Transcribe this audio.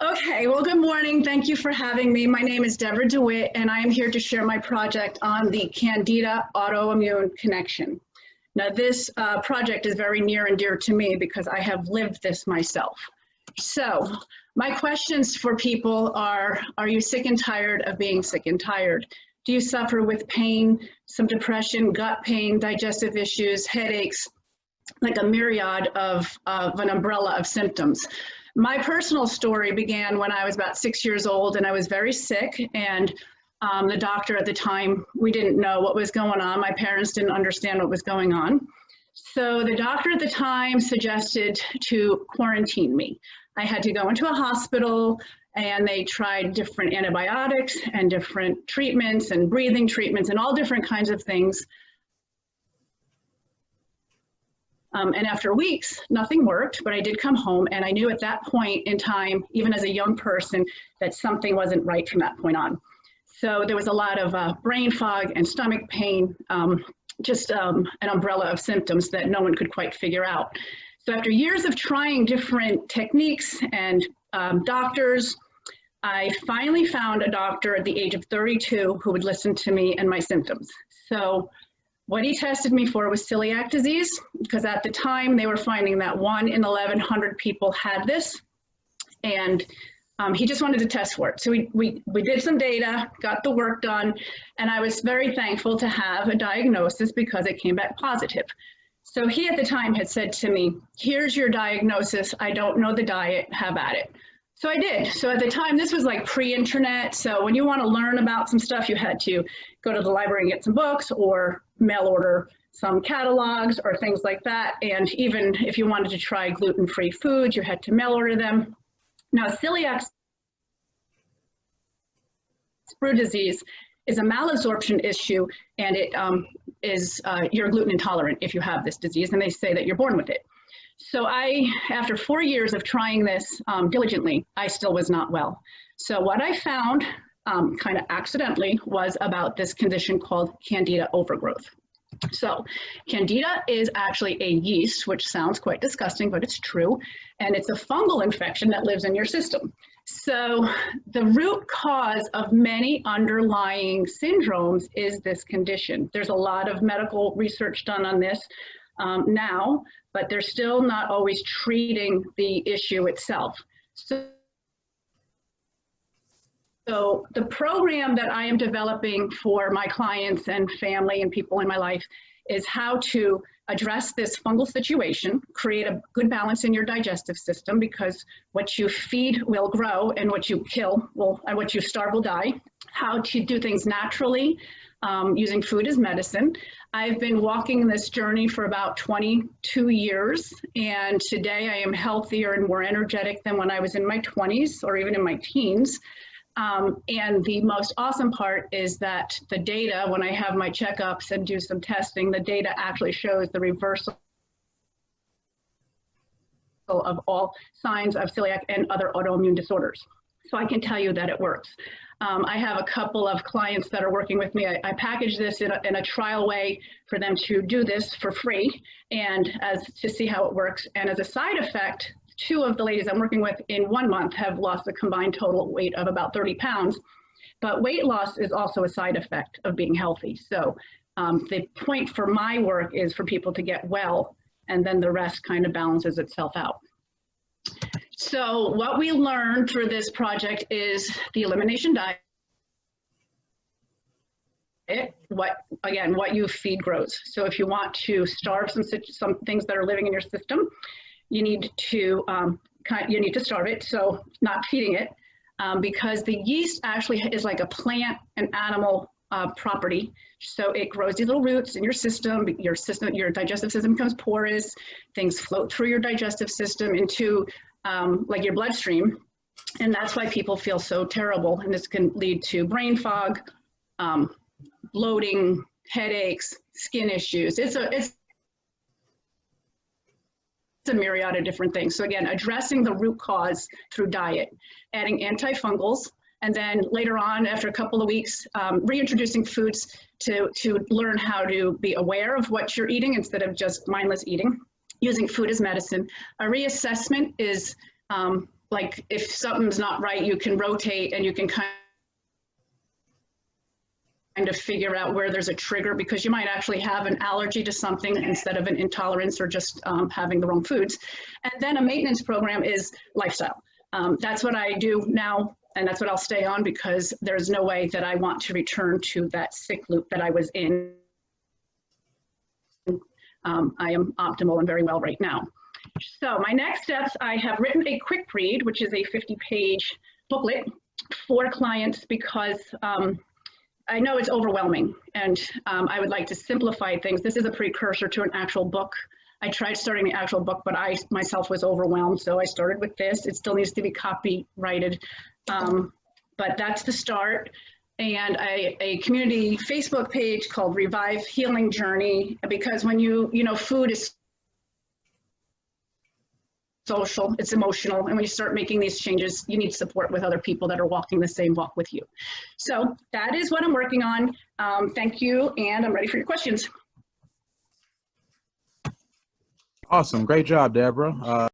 Okay, well, good morning. Thank you for having me. My name is Deborah DeWitt, and I am here to share my project on the candida autoimmune connection. Now, this project is very near and dear to me because I have lived this myself. So, my questions for people are you sick and tired of being sick and tired? Do you suffer with pain, some depression, gut pain, digestive issues, headaches, like a myriad of an umbrella of symptoms? My personal story began when I was about 6 years old and I was very sick, and the doctor at the time, we didn't know what was going on. My parents didn't understand what was going on. So the doctor at the time suggested to quarantine me. I had to go into a hospital, and they tried different antibiotics and different treatments and breathing treatments and all different kinds of things. And after weeks, nothing worked, but I did come home, and I knew at that point in time, even as a young person, that something wasn't right from that point on. So there was a lot of brain fog and stomach pain, just an umbrella of symptoms that no one could quite figure out. So after years of trying different techniques and doctors, I finally found a doctor at the age of 32 who would listen to me and my symptoms. So what he tested me for was celiac disease, because at the time they were finding that 1 in 1,100 people had this, and he just wanted to test for it. So we did some data, got the work done, and I was very thankful to have a diagnosis because it came back positive. So he at the time had said to me, here's your diagnosis, I don't know the diet, have at it. So I did. So at the time, this was like pre-internet. So when you want to learn about some stuff, you had to go to the library and get some books or mail order some catalogs or things like that. And even if you wanted to try gluten-free foods, you had to mail order them. Now, celiac sprue disease is a malabsorption issue, and it you're gluten intolerant if you have this disease, and they say that you're born with it. So after 4 years of trying this diligently, I still was not well. So what I found kind of accidentally was about this condition called candida overgrowth. So candida is actually a yeast, which sounds quite disgusting, but it's true. And it's a fungal infection that lives in your system. So the root cause of many underlying syndromes is this condition. There's a lot of medical research done on this now, but they're still not always treating the issue itself. So the program that I am developing for my clients and family and people in my life is how to address this fungal situation, create a good balance in your digestive system, because what you feed will grow and what you kill will, and what you starve will die. How to do things naturally, using food as medicine. I've been walking this journey for about 22 years, and today I am healthier and more energetic than when I was in my 20s or even in my teens. And the most awesome part is that the data, when I have my checkups and do some testing, the data actually shows the reversal of all signs of celiac and other autoimmune disorders. So I can tell you that it works. I have a couple of clients that are working with me. I package this in a trial way for them to do this for free and to see how it works. And as a side effect, 2 of the ladies I'm working with in 1 month have lost a combined total weight of about 30 pounds. But weight loss is also a side effect of being healthy. So the point for my work is for people to get well, and then the rest kind of balances itself out. So what we learned through this project is the elimination diet. What you feed grows. So if you want to starve some things that are living in your system, you need to starve it. So not feeding it, because the yeast actually is like a plant and animal property. So it grows these little roots in your system. Your digestive system becomes porous. Things float through your digestive system into like your bloodstream, and that's why people feel so terrible. And this can lead to brain fog, bloating, headaches, skin issues. It's a myriad of different things. So again, addressing the root cause through diet, adding antifungals, and then later on, after a couple of weeks, reintroducing foods to learn how to be aware of what you're eating instead of just mindless eating, using food as medicine. A reassessment is like if something's not right, you can rotate and you can kind of figure out where there's a trigger, because you might actually have an allergy to something instead of an intolerance, or just having the wrong foods. And then a maintenance program is lifestyle. That's what I do now, and that's what I'll stay on, because there's no way that I want to return to that sick loop that I was in. I am optimal and very well right now. So my next steps, I have written a quick read, which is a 50-page booklet for clients, because I know it's overwhelming, and I would like to simplify things. This is a precursor to an actual book. I tried starting the actual book, but I myself was overwhelmed, so I started with this. It still needs to be copyrighted, but that's the start. And a community Facebook page called Revive Healing Journey, because when you know, food is social, it's emotional, and when you start making these changes, you need support with other people that are walking the same walk with you. So that is what I'm working on. Thank you, and I'm ready for your questions. Awesome, great job, Deborah.